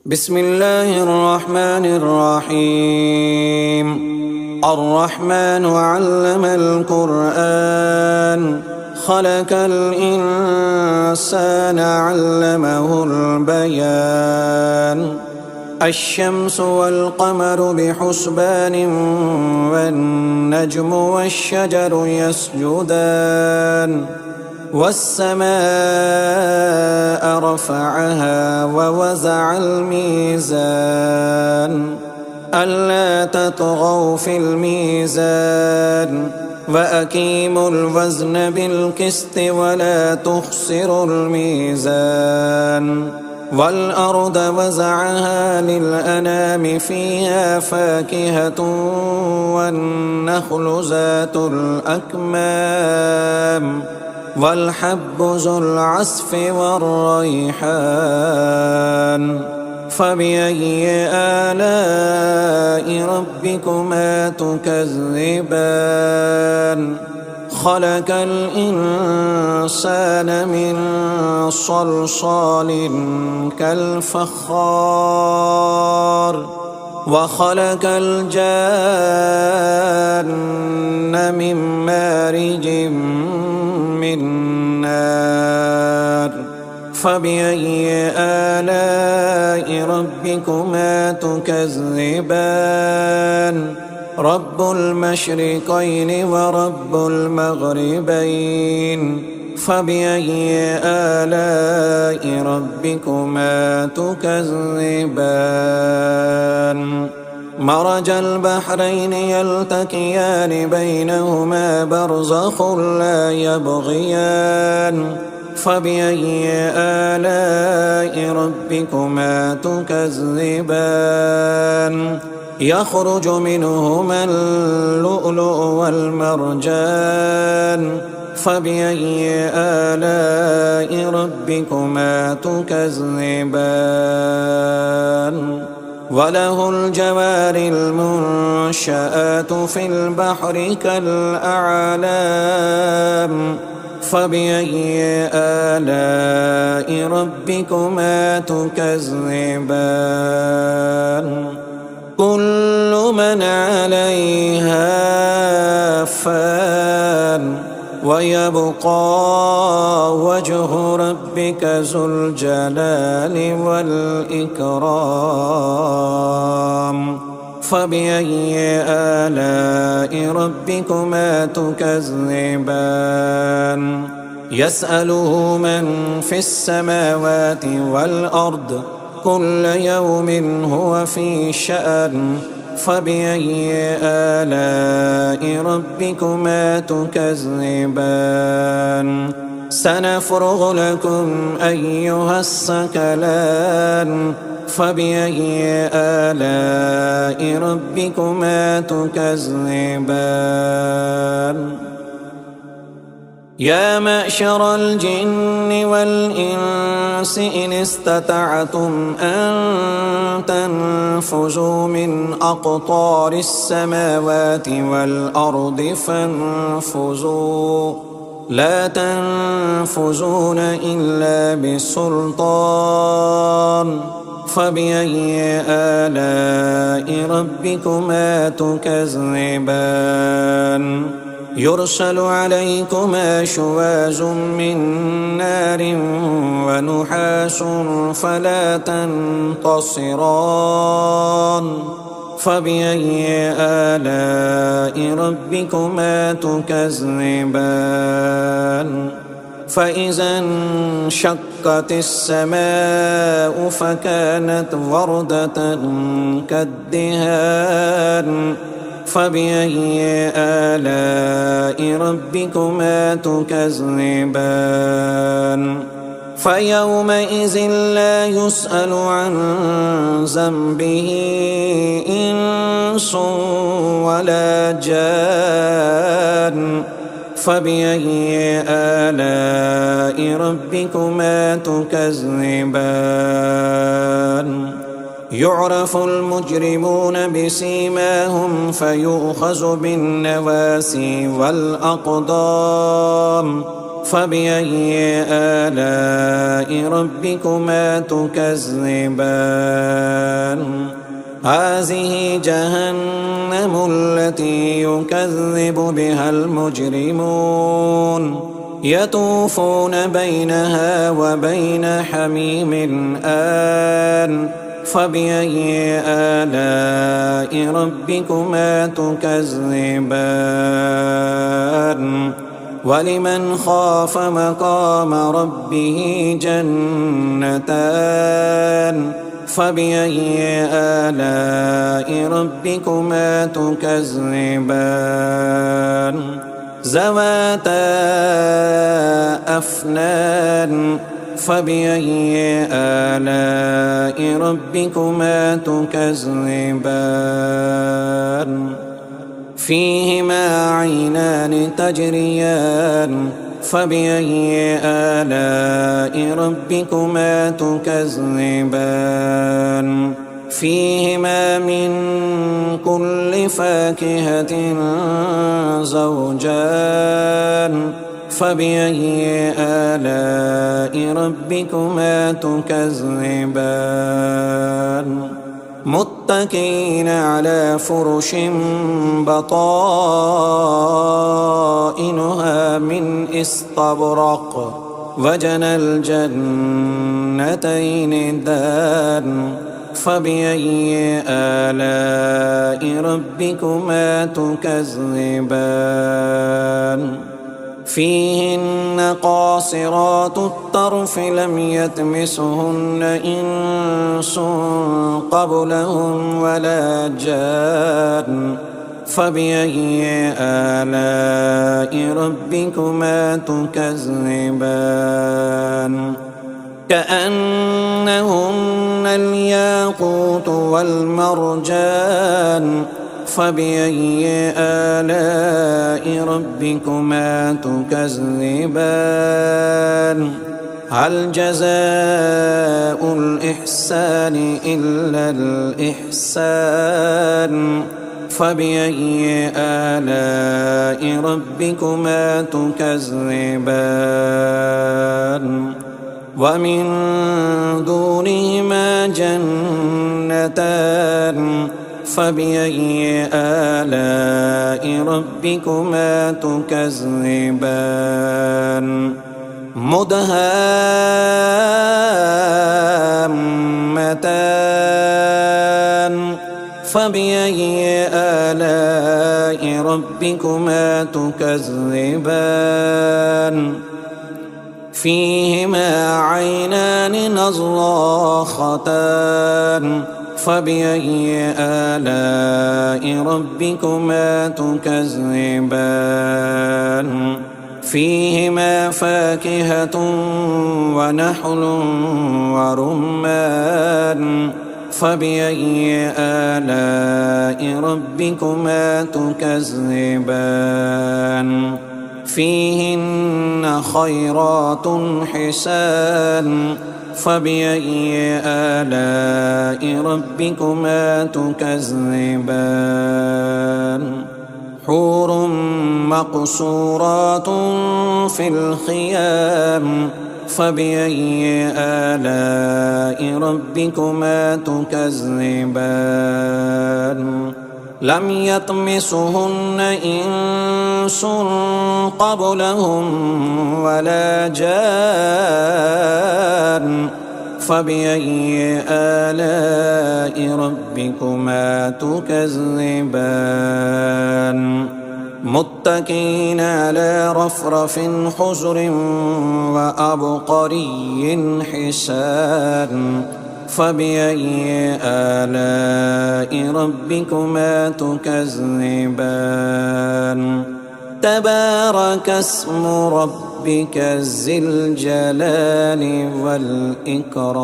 بسم الله الرحمن الرحيم. الرحمن علم القرآن خلق الإنسان علمه البيان. الشمس والقمر بحسبان والنجم والشجر يسجدان والسماء رفعها ووزع الميزان ألا تطغوا في الميزان وأقيموا الوزن بالقسط ولا تخسروا الميزان. والأرض وزعها للأنام فيها فاكهة والنخل ذات الأكمام والحب ذو العصف والريحان. فبأي آلاء ربكما تكذبان؟ خلق الإنسان من صلصال كالفخار وخلق الجان من مارج من نار. فبأي آلاء ربكما تكذبان؟ رب المشرقين ورب المغربين. فبأي آلاء ربكما تكذبان؟ مرج البحرين يلتقيان بينهما برزخ لا يبغيان. فبأي آلاء ربكما تكذبان؟ يخرج منهما اللؤلؤ والمرجان. فبأي آلاء ربكما تكذبان؟ وله الجوار المنشآت في البحر كالأعلام. فبأي آلاء ربكما تكذبان؟ كل من عليها فان ويبقى وجه ربك ذو الجلال والإكرام. فبأي آلاء ربكما تكذبان؟ يسأله من في السماوات والأرض كل يوم هو في شأن. فبأي آلاء ربكما تكذبان؟ سنفرغ لكم أيها الثقلان. فبأي آلاء ربكما تكذبان؟ يا معشر الجن والإنس إن استطعتم أن تنفذوا من أقطار السماوات والأرض فانفذوا لا تنفذون إلا بسلطان. فبأي آلاء ربكما تكذبان؟ يرسل عليكما شواظ من نار ونحاس فلا تنتصران. فبأي آلاء ربكما تكذبان؟ فإذا انشقت السماء فكانت وردة كالدهان. فبأي آلاء ربكما تكذبان؟ فيومئذ لا يسأل عن ذنبه إنس ولا جان. فبأي آلاء ربكما تكذبان؟ يعرف المجرمون بسيماهم فيؤخذ بالنواسي والأقدام. فبأي آلاء ربكما تكذبان هذه جهنم التي يكذب بها المجرمون يطوفون بينها وبين حميم آن فبأي آلاء ربكما تكذبان ولمن خاف مقام ربه جنتان فبأي آلاء ربكما تكذبان ذواتا أفنان فبأي آلاء ربكما تكذبان فيهما عينان تجريان فبأي آلاء ربكما تكذبان فيهما من كل فاكهة زوجان فبأي آلاء ربكما تكذبان متكئين على فرش بطائنها من استبرق وجنى الجنتين دان فبأي آلاء ربكما تكذبان فيهن قاصرات الطرف لم يطمثهن إنس قبلهم ولا جان فبأي آلاء ربكما تكذبان كأنهن الياقوت والمرجان فبأي آلاء ربكما تكذبان هل جزاء الإحسان إلا الإحسان فبأي آلاء ربكما تكذبان ومن دونهما جنتان فبأي آلاء ربكما تكذبان مدهامتان فبأي آلاء ربكما تكذبان فيهما عينان نضاختان فبأي آلاء ربكما تكذبان فيهما فاكهة ونحل ورمان فبأي آلاء ربكما تكذبان فيهن خيرات حسان فبأي آلاء ربكما تكذبان حور مقصورات في الخيام فبأي آلاء ربكما تكذبان لم يطمثهن إنس قبلهم ولا جان فبأي آلاء ربكما تكذبان متكئين على رفرف خضر وعبقري حسان فبأي آلاء ربكما تكذبان تبارك اسم ربك ذي الجلال والإكرام.